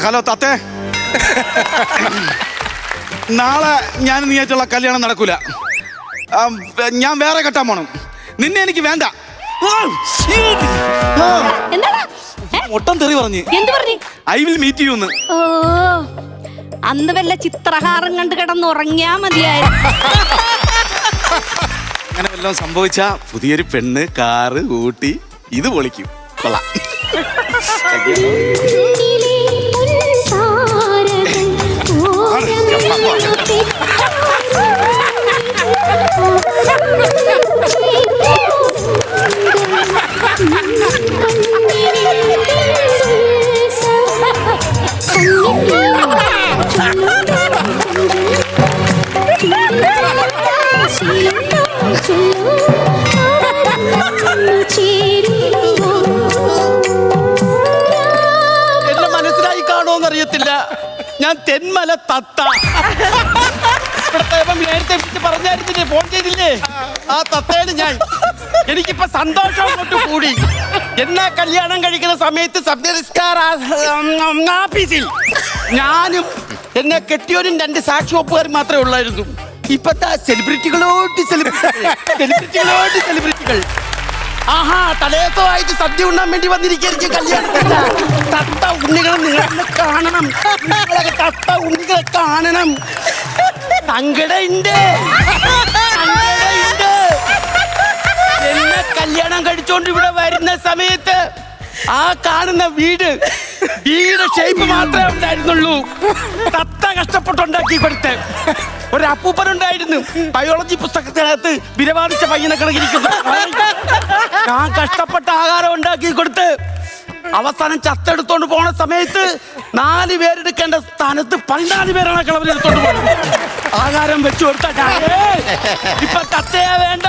Hello താത്തേ, നാളെ ഞാൻ നീയായിട്ടുള്ള കല്യാണം നടക്കൂല. ഞാൻ വേറെ കെട്ടാൻ പോണം. നിന്നെ എനിക്ക് വേണ്ട. ഒട്ടം തെറി പറഞ്ഞു. ഐ വിൽ മീറ്റ് യു എന്ന്. അന്ന് വല്ല ചിത്രഹാരം കണ്ട് കിടന്നുറങ്ങിയാ മതിയായിരുന്നു. അങ്ങനെ വല്ലതും സംഭവിച്ച പുതിയൊരു പെണ്ണ്, കാറ്, ഊട്ടി, ഇത് പൊളിക്കും. കൊള്ളാം. എന്നെ മനസ്സിലായി കാണുമെന്നറിയത്തില്ല. ഞാൻ തെന്മല തത്ത. നേരത്തെ പറഞ്ഞായിരുന്നില്ലേ, ഫോൺ ചെയ്തില്ലേ, ആ തത്തയാണ് ഞാൻ. എനിക്കിപ്പോ സന്തോഷം അങ്ങോട്ട് കൂടി. എന്നാ കല്യാണം കഴിക്കുന്ന സമയത്ത് ഓഫീസിൽ ഞാനും എന്നെ കെട്ടിയോനും 2 സാക്ഷി ഒപ്പുകാരും മാത്രമേ ഉള്ളായിരുന്നു. ഇപ്പത്തെ സെലിബ്രിറ്റികളോട് സെലിബ്രിറ്റികൾ. ആഹാ, തലേസമായിട്ട് സദ്യ ഉണ്ണാൻ വേണ്ടി വന്നിരിക്കും കല്യാണത്തില്ല. തത്ത ഉണ്ണികളെ നിങ്ങളെ കാണണം. തത്ത ഉണ്ണികളെ കാണണം. സങ്കടമുണ്ട്. എന്നെ കല്യാണം കഴിച്ചോണ്ട് ഇവിടെ വരുന്ന സമയത്ത് ആ കാണുന്ന വീട് ഷേപ്പ് മാത്രമേ ഉണ്ടായിരുന്നുള്ളൂ. തത്ത കഷ്ടപ്പെട്ടുണ്ടാക്കി കൊടുത്ത് ഒരു അപ്പൂപ്പനുണ്ടായിരുന്നു. ബയോളജി പുസ്തകത്തിനകത്ത് വിരവാദിച്ച പയ്യനെ കണക്കിരിക്കുന്നു. ഞാൻ കഷ്ടപ്പെട്ട ആഹാരം ഉണ്ടാക്കി കൊടുത്ത് അവസാനം ചത്തെടുത്തോണ്ട് പോണ സമയത്ത് 4 പേരെടുക്കേണ്ട സ്ഥാനത്ത് 14 പേരാണ് കളവരെടുത്തോണ്ട് പോകുന്നത്. ആഹാരം വെച്ചു കൊടുത്താ ഇപ്പൊ തത്തയെ വേണ്ട,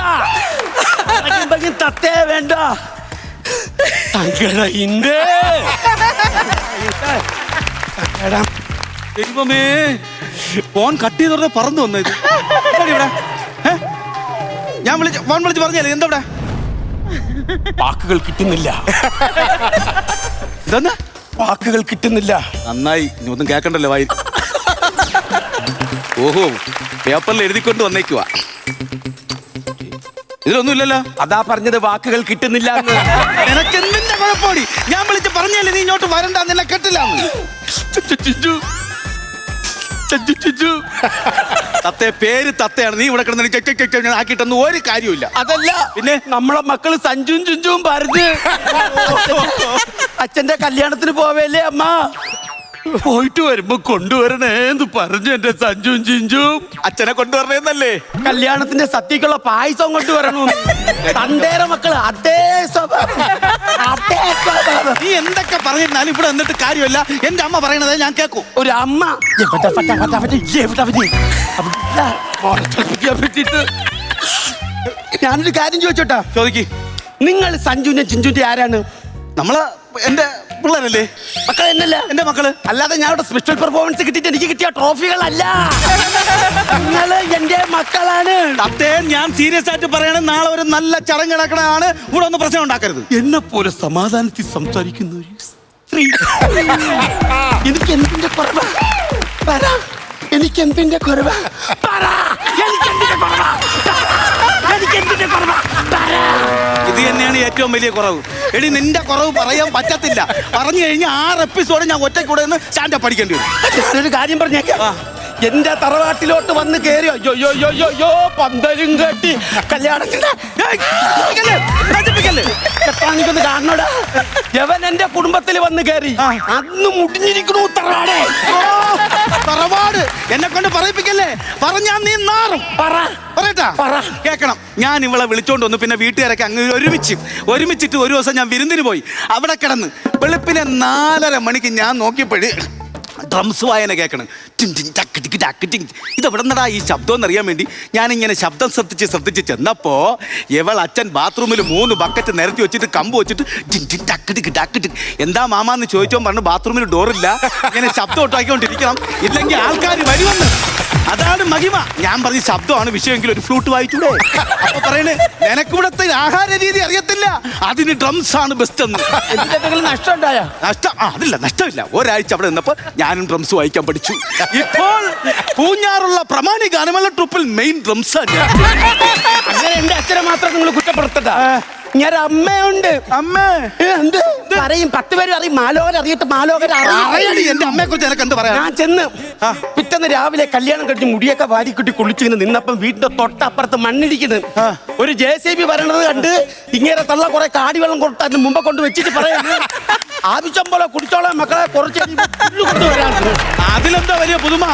തത്തയെ വേണ്ട. ദൈവമേ, ഫോൺ കട്ട് ചെയ്തോടെ പറന്നു വന്നത്. ഇവിടെ ഞാൻ ഫോൺ വിളിച്ച് പറഞ്ഞല്ലേ, എന്താ ഇവിടെ? വാക്കുകൾ കിട്ടുന്നില്ല. ഇതെന്താ വാക്കുകൾ കിട്ടുന്നില്ല. നന്നായി, ഇനി ഒന്നും കേക്കണ്ടല്ലോ വായി. ഓഹോ, പേപ്പറിൽ എഴുതിക്കൊണ്ട് വന്നേക്കുവാ. ഇതിലൊന്നുമില്ലല്ലോ. അതാ പറഞ്ഞത്, വാക്കുകൾ കിട്ടുന്നില്ല. നിനക്ക് എന്തിന്റെ കുഴപ്പമാണ്? ഞാൻ വിളിച്ച് പറഞ്ഞല്ലേ നീ ഇങ്ങോട്ട് വരണ്ട, നിന്നെ കെട്ടില്ല. തത്തേ, പേര് തത്തയാണ്. നീ ഇവിടെ കിടന്ന് ആക്കിയിട്ടൊന്നും ഒരു കാര്യമില്ല. അതല്ല, പിന്നെ നമ്മളെ മക്കള് സഞ്ജുവും ചുഞ്ചുവും പറഞ്ഞ് അച്ഛന്റെ കല്യാണത്തിന് പോവേലേ അമ്മ, പോയിട്ട് വരുമ്പോ കൊണ്ടുവരണേന്ന് പറഞ്ഞു എന്റെ സഞ്ജുവും ചിഞ്ചുവും. അച്ഛനെ കൊണ്ടുവരണേന്നല്ലേ? കല്യാണത്തിന്റെ സത്യക്കുള്ള പായസം കൊണ്ടുവരണു. തന്തേര മക്കള് അതേ സ്വഭാവം. നീ എന്തൊക്കെ പറഞ്ഞിരുന്നാലും ഇവിടെ എന്നിട്ട് കാര്യമില്ല. എന്റെ അമ്മ പറയണത് ഞാൻ കേൾക്കൂ. ഒരു അമ്മ ഞാനൊരു കാര്യം ചോദിച്ചോട്ടാ. ചോദിക്ക്. നിങ്ങൾ സഞ്ജുവിന്റെ ചിഞ്ചുവിന്റെ ആരാണ്? നമ്മള് എന്റെ പിള്ളേരല്ലേ? മക്കൾ എന്നല്ല, എന്റെ മക്കള്. അല്ലാതെ ഞാൻ ഇവിടെ സ്പെഷ്യൽ പെർഫോമൻസ് കിട്ടിയിട്ട് എനിക്ക് കിട്ടിയ ട്രോഫികളല്ല. നിങ്ങള് എന്റെ മക്കളാണ്. തത്തേ, ഞാൻ സീരിയസ് ആയിട്ട് പറയണ, നാളെ ഒരു നല്ല ചടങ്ങ് നടക്കണതാണ്. ഇവിടെ ഒന്ന് പ്രശ്നം ഉണ്ടാക്കരുത്. എന്നെ പോലെ സമാധാനത്തിൽ സംസാരിക്കുന്ന ഒരു സ്ത്രീ. എനിക്ക് എന്തിന്റെ കുറവ്? എനിക്ക് എന്തിന്റെ കുറവ്? ഇത് തന്നെയാണ് ഏറ്റവും വലിയ കുറവ്. എടി, നിന്റെ കുറവ് പറയാൻ പറ്റത്തില്ല. പറഞ്ഞു കഴിഞ്ഞാൽ 6 എപ്പിസോഡ് ഞാൻ ഒറ്റക്കൂടെ നിന്ന് സ്റ്റാൻഡപ്പ് പഠിക്കേണ്ടി വരും. ഞാനൊരു കാര്യം പറഞ്ഞേക്കാം. എന്റെ തറവാട്ടിലോട്ട് വന്ന് കയറി അയ്യോ പന്തലും കെട്ടി കല്യാണത്തിന് ഒന്ന് കാണണോടാ. യവൻ എന്റെ കുടുംബത്തിൽ വന്ന് കയറി അന്ന് മുടിഞ്ഞിരിക്കണു തറവാടേ. തറവാട് എന്നെ കൊണ്ട് പറയിപ്പിക്കല്ലേ. പറഞ്ഞാ നീ നാറും. പറയട്ടാ, കേക്കണം. ഞാൻ ഇവളെ വിളിച്ചോണ്ട് വന്നു. പിന്നെ വീട്ടുകാരൊക്കെ അങ്ങ് ഒരുമിച്ചിട്ട് ഒരു ദിവസം ഞാൻ വിരുന്നിന് പോയി. അവിടെ കിടന്ന് വെളുപ്പിനെ 4:30 മണിക്ക് ഞാൻ നോക്കിയപ്പോഴ് ഡ്രംസ് വായന കേൾക്കണം. ഇതെവിടെ നിന്നടാ ഈ ശബ്ദം എന്നറിയാൻ വേണ്ടി ഞാനിങ്ങനെ ശബ്ദം ശ്രദ്ധിച്ച് ചെന്നപ്പോ ഇവൾ അച്ഛൻ ബാത്റൂമിൽ 3 ബക്കറ്റ് നിരത്തി വെച്ചിട്ട് കമ്പ് വെച്ചിട്ട് എന്താ മാമാന്ന് ചോദിച്ചോ പറഞ്ഞു. ബാത്റൂമിൽ ഡോറില്ല, ഇങ്ങനെ ശബ്ദം ഒട്ടാക്കിക്കൊണ്ടിരിക്കണം, ഇല്ലെങ്കിൽ ആൾക്കാർ വരുമെന്ന്. അതാണ് മഹിമ. ഞാൻ പറഞ്ഞ ശബ്ദമാണ് വിഷയമെങ്കിൽ ഒരു ഫ്ലൂട്ട് വായിച്ചൂടെ? അപ്പൊ പറയണേ നിനക്കിവിടത്തെ ആഹാര രീതി അറിയത്തില്ല, അതിന് ഡ്രംസ് ആണ് ബെസ്റ്റ് എന്ന്. എന്തെങ്കിലും നഷ്ടം ഉണ്ടായ? അതില്ല, നഷ്ടമില്ല. ഒരാഴ്ച അവിടെ നിന്നപ്പോ ഞാനും ഡ്രംസ് വായിക്കാൻ പഠിച്ചു. ഇപ്പോൾ പൂഞ്ഞാറുള്ള പ്രമാണി ഗാനമേള ട്രൂപ്പിൽ മെയിൻ ഡ്രംസ് ആണ്. അങ്ങനെ എന്റെ അച്ഛനെ മാത്രം നിങ്ങൾ കുറ്റപ്പെടുത്തണ്ട. ഞാൻ അമ്മയുണ്ട്. അമ്മ എന്ത് പറയും? 10 പേര് അറിയും. മാലോകർ അറിയട്ടെ, മാലോകർ അറിയടി എന്റെ അമ്മയെ കുറിച്ച് എനക്ക് എന്ത് പറയാ? ഞാൻ ചെന്ന് പിറ്റേന്ന് രാവിലെ കല്യാണം കഴിഞ്ഞ് മുടിയൊക്കെ വാരിക്കുട്ടി കുളിച്ചിങ്ങനെ നിന്നപ്പം വീടിന്റെ തൊട്ടപ്പുറത്ത് മണ്ണിടിക്കുന്നു. ഒരു JCB വരണത് കണ്ട് ഇങ്ങനെ തള്ള കുറെ കാടി വെള്ളം കൊടുത്തതിന് മുമ്പ് കൊണ്ട് വെച്ചിട്ട് പറയുന്നത് ആവശ്യം പോലെ കുടിച്ചോളാം മക്കളെ, കുറച്ച് കൊണ്ടുവരാൻ. അതിലെന്താ വലിയ പുതുമ?